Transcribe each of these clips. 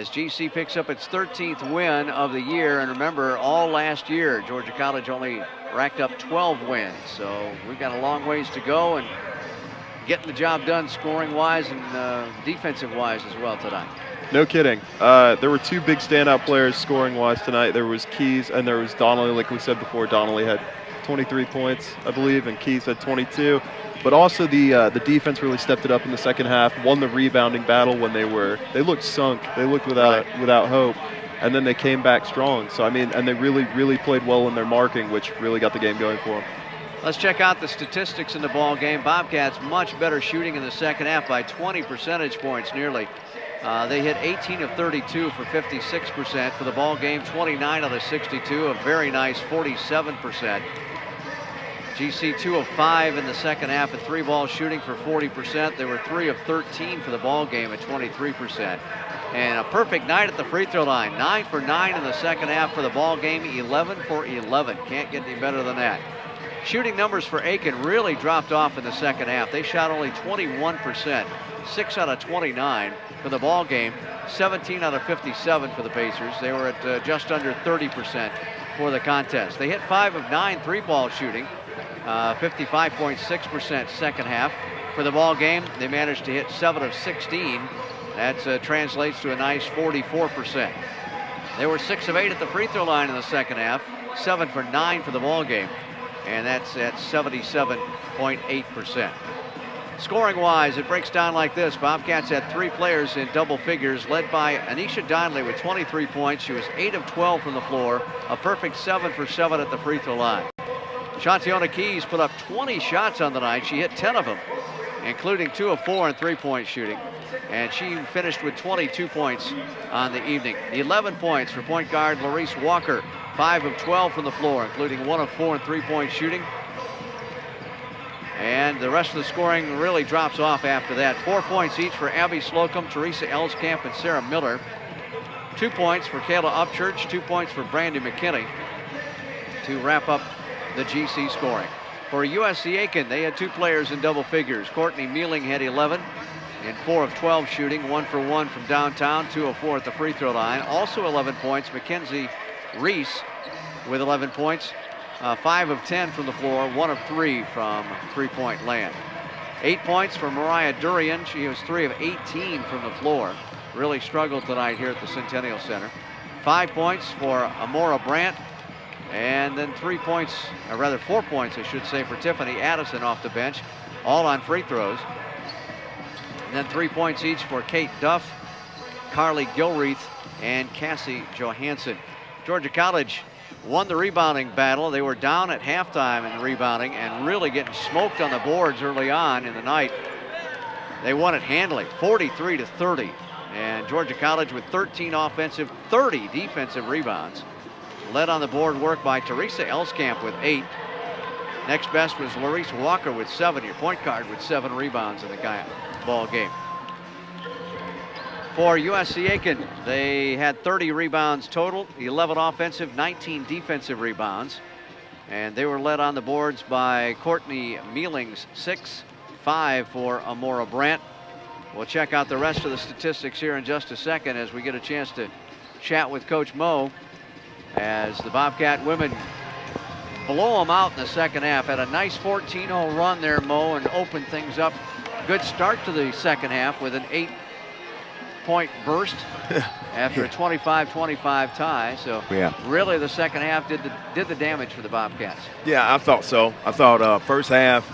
as GC picks up its 13th win of the year. And remember, all last year, Georgia College only racked up 12 wins. So we've got a long ways to go and getting the job done scoring-wise and defensive-wise as well tonight. No kidding. There were two big standout players scoring-wise tonight. There was Keys and there was Donnelly. Like we said before, Donnelly had 23 points, I believe, and Keys had 22. But also the defense really stepped it up in the second half, won the rebounding battle when they looked sunk. They looked without hope. And then they came back strong. So, I mean, and they really, really played well in their marking, which really got the game going for them. Let's check out the statistics in the ball game. Bobcats much better shooting in the second half by 20 percentage points nearly. They hit 18 of 32 for 56% for the ball game, 29 out of 62, a very nice 47%. GC 2 of 5 in the second half at 3-ball shooting for 40%. They were 3 of 13 for the ball game at 23%. And a perfect night at the free throw line. 9 for 9 in the second half for the ball game, 11 for 11. Can't get any better than that. Shooting numbers for Aiken really dropped off in the second half. They shot only 21%, 6 out of 29 for the ball game, 17 out of 57 for the Pacers. They were at just under 30% for the contest. They hit 5 of 9 3-ball shooting, 55.6% second half. For the ball game, they managed to hit 7 of 16. That translates to a nice 44%. They were 6 of 8 at the free throw line in the second half, 7 for 9 for the ball game, and that's at 77.8%. Scoring-wise, it breaks down like this. Bobcats had 3 players in double figures, led by Anisha Donnelly with 23 points. She was 8 of 12 from the floor, a perfect 7 for 7 at the free throw line. Shantiona Keys put up 20 shots on the night. She hit 10 of them, including 2 of 4 in three-point shooting. And she finished with 22 points on the evening. 11 points for point guard Larice Walker, 5 of 12 from the floor, including 1 of 4 in three-point shooting. And the rest of the scoring really drops off after that. 4 points each for Abby Slocum, Teresa Elskamp, and Sarah Miller. 2 points for Kayla Upchurch, 2 points for Brandy McKinney to wrap up the GC scoring. For USC Aiken, they had 2 players in double figures. Courtney Mealing had 11 and 4 of 12 shooting, 1 for 1 from downtown, 2 of 4 at the free throw line. Also 11 points, Mackenzie Reese with 11 points. 5 of 10 from the floor, 1 of 3 from three-point land. 8 points for Mariah Durian. She was 3 of 18 from the floor. Really struggled tonight here at the Centennial Center. 5 points for Amora Brandt. And then 4 points, I should say, for Tiffany Addison off the bench, all on free throws. And then 3 points each for Kate Duff, Carly Gilreath, and Cassie Johansson. Georgia College won the rebounding battle. They were down at halftime in rebounding and really getting smoked on the boards early on in the night. They won it handily, 43-30. And Georgia College with 13 offensive, 30 defensive rebounds. Led on the board work by Teresa Elskamp with 8. Next best was Larice Walker with 7, your point guard with 7 rebounds in the ball game. For USC Aiken, they had 30 rebounds total, 11 offensive, 19 defensive rebounds. And they were led on the boards by Courtney Mealings, 6, 5 for Amora Brandt. We'll check out the rest of the statistics here in just a second as we get a chance to chat with Coach Moe, as the Bobcat women blow them out in the second half. Had a nice 14-0 run there, Moe, and opened things up. Good start to the second half with an 8-point burst after a 25-25 tie. So really the second half did the damage for the Bobcats. Yeah, I thought so. I thought first half,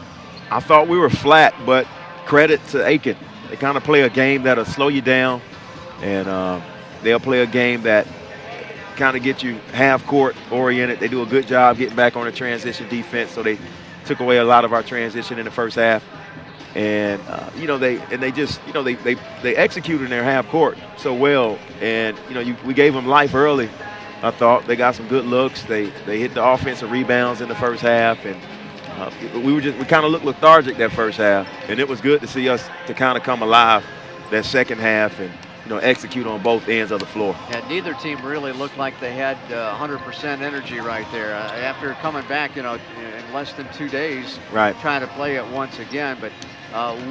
I thought we were flat, but credit to Aiken. They kind of play a game that'll slow you down, and they'll play a game that kind of get you half court oriented. They do a good job getting back on the transition defense, so they took away a lot of our transition in the first half. And they executed in their half court so well. And we gave them life early. I thought they got some good looks. They hit the offensive rebounds in the first half, and we kind of looked lethargic that first half. And it was good to see us to kind of come alive that second half and execute on both ends of the floor. Yeah, neither team really looked like they had 100% energy right there. After coming back, in less than 2 days, right, trying to play it once again. But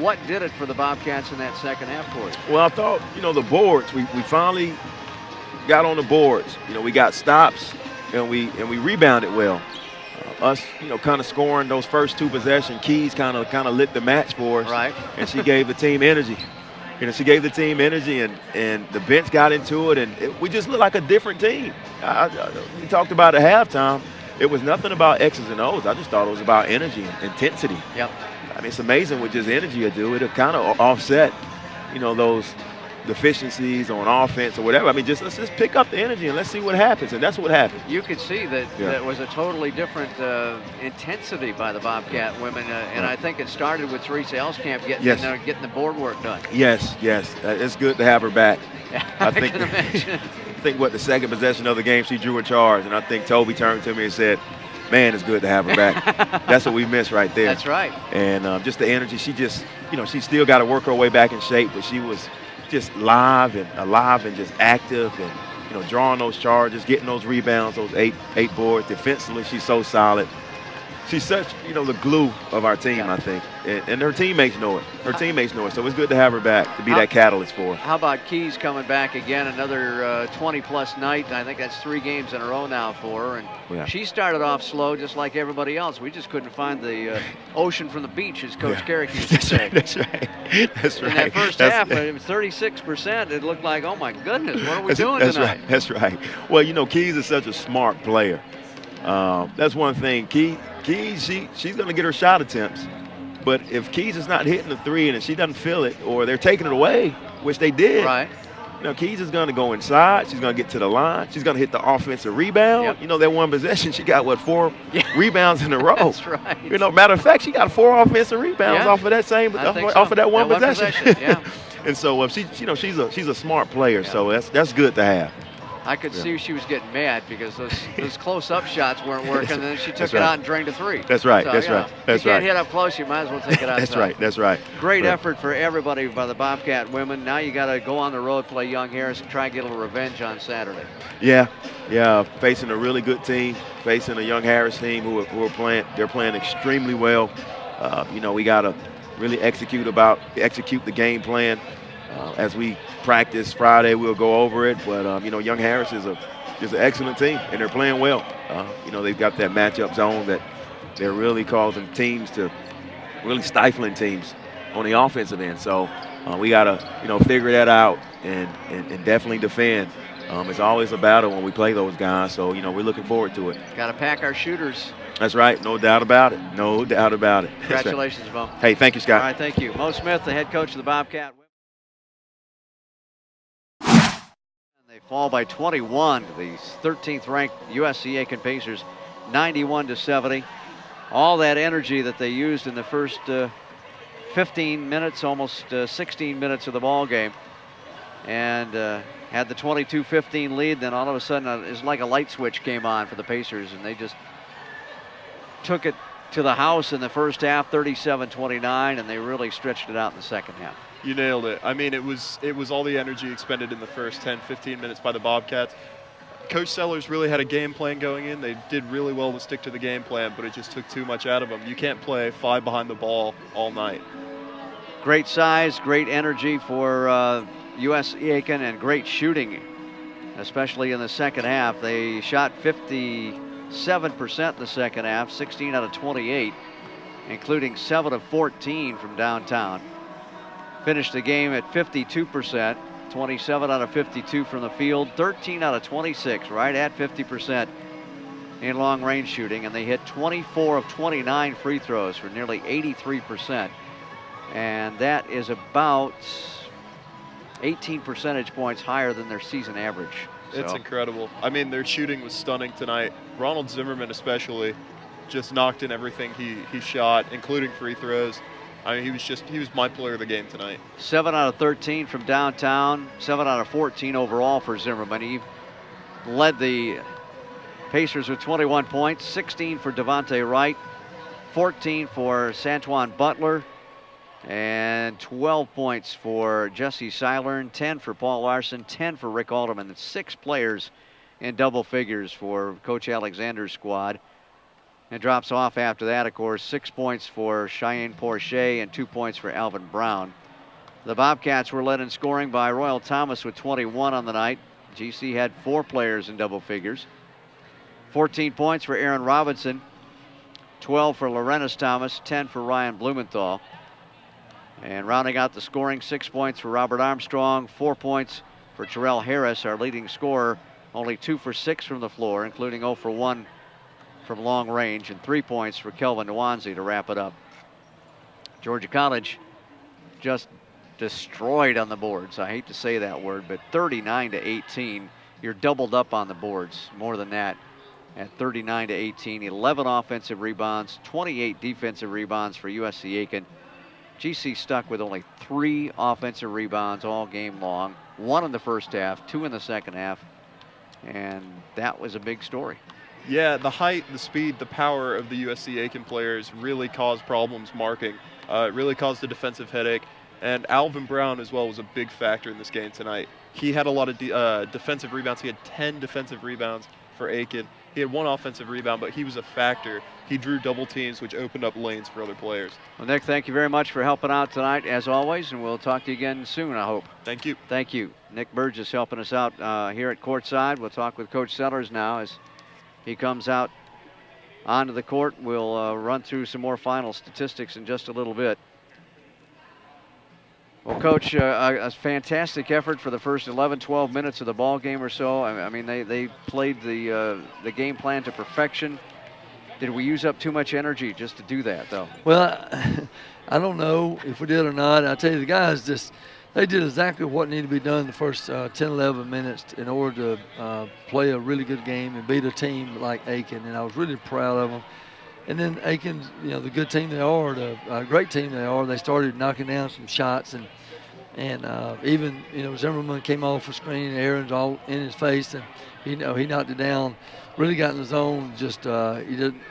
What did it for the Bobcats in that second half for you? Well, I thought, the boards, we finally got on the boards. We got stops and we rebounded well. Us, kind of scoring those first two possessions, Keys kind of lit the match for us. Right. And she gave the team energy. She gave the team energy, and the bench got into it, and we just looked like a different team. We talked about at halftime. It was nothing about X's and O's. I just thought it was about energy and intensity. Yep. I mean, it's amazing what just energy will do. It'll kind of offset, those deficiencies on offense or whatever. I mean, let's just pick up the energy and let's see what happens, and that's what happened. You could see that that was a totally different intensity by the Bobcat women, and I think it started with Teresa Elskamp getting in there and getting the board work done. Yes. It's good to have her back. I think. Can imagine. I think the second possession of the game, she drew in charge, and I think Toby turned to me and said, man, it's good to have her back. That's what we missed right there. That's right. And just the energy, she just, she still got to work her way back in shape, but she was just alive and just active and, drawing those charges, getting those rebounds, those eight boards. Defensively, she's so solid. She's such, the glue of our team, I think. And her teammates know it. So it's good to have her back, to be that catalyst for her. How about Keys coming back again, another 20-plus night? I think that's 3 games in a row now for her. And she started off slow just like everybody else. We just couldn't find the ocean from the beach, as Coach Carrick used to say. That's right. In that first half, it was 36%. It looked like, oh, my goodness, what are we doing tonight? That's right. Well, Keys is such a smart player. That's one thing. Keys, she's going to get her shot attempts. But if Keys is not hitting the three and she doesn't feel it or they're taking it away, which they did, right. Keys is going to go inside. She's going to get to the line. She's going to hit the offensive rebound. Yep. That one possession, she got, 4 rebounds in a row. That's right. Matter of fact, she got 4 offensive rebounds off of that off of that one possession. Yeah. And so she's a smart player. Yeah. So that's good to have. I could see she was getting mad because those close-up shots weren't working, and then she took it out and drained a 3. That's right. So, That's right. You can't hit up close, you might as well take it outside. That's right. Great effort for everybody by the Bobcat women. Now you got to go on the road, play Young Harris, and try and get a little revenge on Saturday. Yeah. Facing a really good team, facing a Young Harris team who are playing. They're playing extremely well. We got to really execute the game plan. As we practice Friday, we'll go over it. But Young Harris is an excellent team, and they're playing well. They've got that matchup zone that they're really causing teams to really stifling teams on the offensive end. So we got to figure that out and definitely defend. It's always a battle when we play those guys. So we're looking forward to it. Got to pack our shooters. That's right. No doubt about it. Congratulations, Mo. Hey, thank you, Scott. All right, thank you. Mo Smith, the head coach of the Bobcat. They fall by 21 to the 13th ranked USC Aiken Pacers, 91-70. All that energy that they used in the first 15 minutes, almost 16 minutes of the ball game, and had the 22-15 lead. Then all of a sudden, it's like a light switch came on for the Pacers, and they just took it to the house in the first half, 37-29, and they really stretched it out in the second half. You nailed it. I mean, it was all the energy expended in the first 10, 15 minutes by the Bobcats. Coach Sellers really had a game plan going in. They did really well to stick to the game plan, but it just took too much out of them. You can't play 5 behind the ball all night. Great size, great energy for USC Aiken, and great shooting, especially in the second half. They shot 57% in the second half, 16 out of 28, including 7 of 14 from downtown. Finished the game at 52%, 27 out of 52 from the field, 13 out of 26, right at 50% in long-range shooting, and they hit 24 of 29 free throws for nearly 83%. And that is about 18 percentage points higher than their season average. It's incredible. I mean, their shooting was stunning tonight. Ronald Zimmerman especially just knocked in everything he shot, including free throws. I mean, he was my player of the game tonight. 7 out of 13 from downtown, 7 out of 14 overall for Zimmerman. He led the Pacers with 21 points, 16 for Devontae Wright, 14 for Santuan Butler, and 12 points for Jesse Seilern, 10 for Paul Larson, 10 for Rick Alderman. 6 players in double figures for Coach Alexander's squad. And drops off after that, of course. 6 points for Cheyenne Porcher and 2 points for Alvin Brown. The Bobcats were led in scoring by Royal Thomas with 21 on the night. GC had 4 players in double figures. 14 points for Aaron Robinson, 12 for Lorenz Thomas, 10 for Ryan Blumenthal. And rounding out the scoring, 6 points for Robert Armstrong, 4 points for Terrell Harris, our leading scorer, only 2 for 6 from the floor, including 0 for 1 from long range, and 3 points for Kelvin Nwanzi to wrap it up. Georgia College just destroyed on the boards. I hate to say that word, but 39-18. You're doubled up on the boards, more than that, at 39-18. 11 offensive rebounds, 28 defensive rebounds for USC Aiken. GC stuck with only 3 offensive rebounds all game long. 1 in the first half, 2 in the second half, and that was a big story. Yeah, the height, the speed, the power of the USC Aiken players really caused problems marking. It really caused a defensive headache. And Alvin Brown as well was a big factor in this game tonight. He had a lot of defensive rebounds. He had 10 defensive rebounds for Aiken. He had 1 offensive rebound, but he was a factor. He drew double teams, which opened up lanes for other players. Well, Nick, thank you very much for helping out tonight, as always, and we'll talk to you again soon, I hope. Thank you. Thank you. Nick Burgess helping us out here at courtside. We'll talk with Coach Sellers now as he comes out onto the court. We'll run through some more final statistics in just a little bit. Well, Coach, a fantastic effort for the first 11, 12 minutes of the ball game or so. I mean, they played the game plan to perfection. Did we use up too much energy just to do that, though? Well, I don't know if we did or not. I tell you, the guys they did exactly what needed to be done the first 10, 11 minutes in order to play a really good game and beat a team like Aiken, and I was really proud of them. And then Aiken, the good team they are, the great team they are, they started knocking down some shots, and even Zimmerman came off a screen, and Aaron's all in his face, and he knocked it down, really got in the zone. Just he didn't,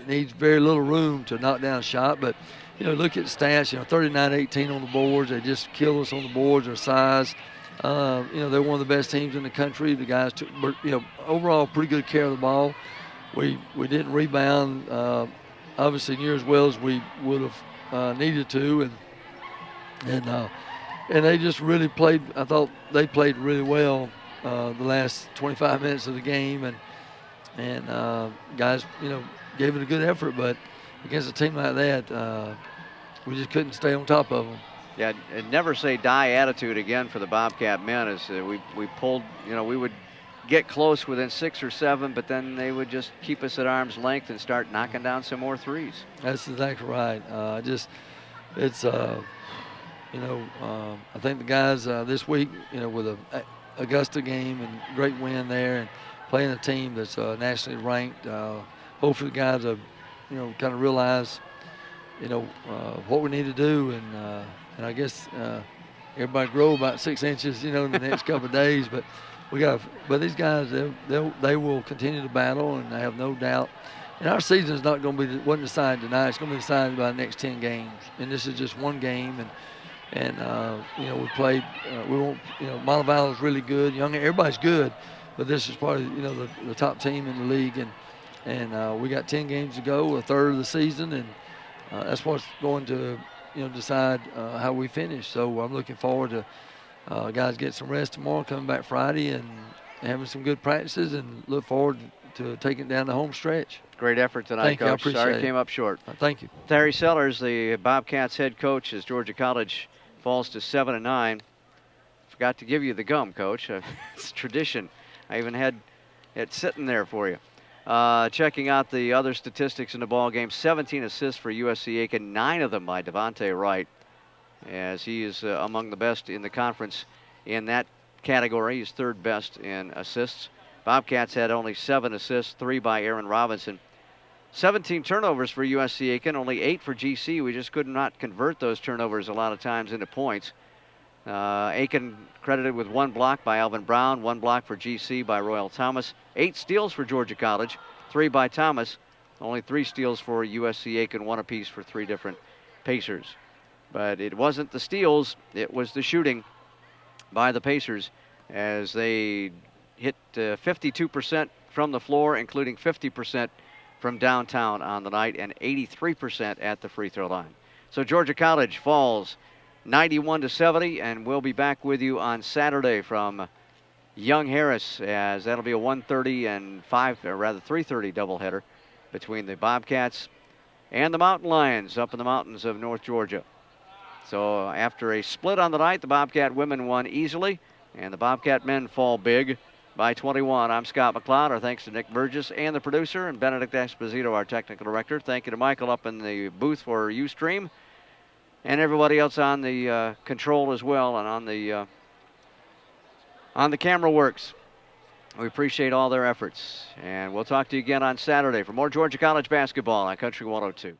needs very little room to knock down a shot, but look at the stats. 39-18 on the boards. They just killed us on the boards. Their size. They're one of the best teams in the country. The guys took overall pretty good care of the ball. We didn't rebound obviously near as well as we would have needed to, and they just really played. I thought they played really well the last 25 minutes of the game, and guys gave it a good effort, but against a team like that, we just couldn't stay on top of them. Yeah, and never say die attitude again for the Bobcat men. As we pulled, we would get close within 6 or 7, but then they would just keep us at arm's length and start knocking down some more threes. That's exactly right. It's I think the guys this week, with a Augusta game and great win there, and playing a team that's nationally ranked. Hopefully the guys have, kind of realize, what we need to do, and I guess everybody grow about 6 inches, in the next couple of days, but. But these guys, they will continue to battle, and I have no doubt. And our season is not going to be wasn't decided tonight. It's going to be decided by the next 10 games, and this is just one game. And we played. We won't. Montevallo is really good. Everybody's good, but this is probably the top team in the league, and we got 10 games to go, a third of the season, and that's what's going to decide how we finish. So I'm looking forward to. Guys get some rest tomorrow, coming back Friday, and having some good practices, and look forward to taking it down the home stretch. Great effort tonight, Thank Coach. You, I appreciate Sorry it. Came up short. Thank you. Terry Sellers, the Bobcats head coach, as Georgia College falls to 7-9. Forgot to give you the gum, Coach. It's tradition. I even had it sitting there for you. Checking out the other statistics in the ball game, 17 assists for USC Aiken, 9 of them by Devontae Wright, as he is among the best in the conference in that category. He's 3rd best in assists. Bobcats had only 7 assists, 3 by Aaron Robinson. 17 turnovers for USC Aiken, only 8 for GC. We just could not convert those turnovers a lot of times into points. Aiken credited with 1 block by Alvin Brown, 1 block for GC by Royal Thomas, 8 steals for Georgia College, 3 by Thomas, only 3 steals for USC Aiken, 1 apiece for 3 different Pacers. But it wasn't the steals, it was the shooting by the Pacers, as they hit 52% from the floor, including 50% from downtown on the night and 83% at the free throw line. So Georgia College falls 91-70, and we'll be back with you on Saturday from Young Harris, as that'll be a 1:30 and 3:30 doubleheader between the Bobcats and the Mountain Lions up in the mountains of North Georgia. So after a split on the night, the Bobcat women won easily, and the Bobcat men fall big by 21. I'm Scott McLeod. Our thanks to Nick Burgess and the producer, and Benedict Esposito, our technical director. Thank you to Michael up in the booth for Ustream, and everybody else on the control as well, and on the camera works. We appreciate all their efforts, and we'll talk to you again on Saturday for more Georgia College basketball on Country 102.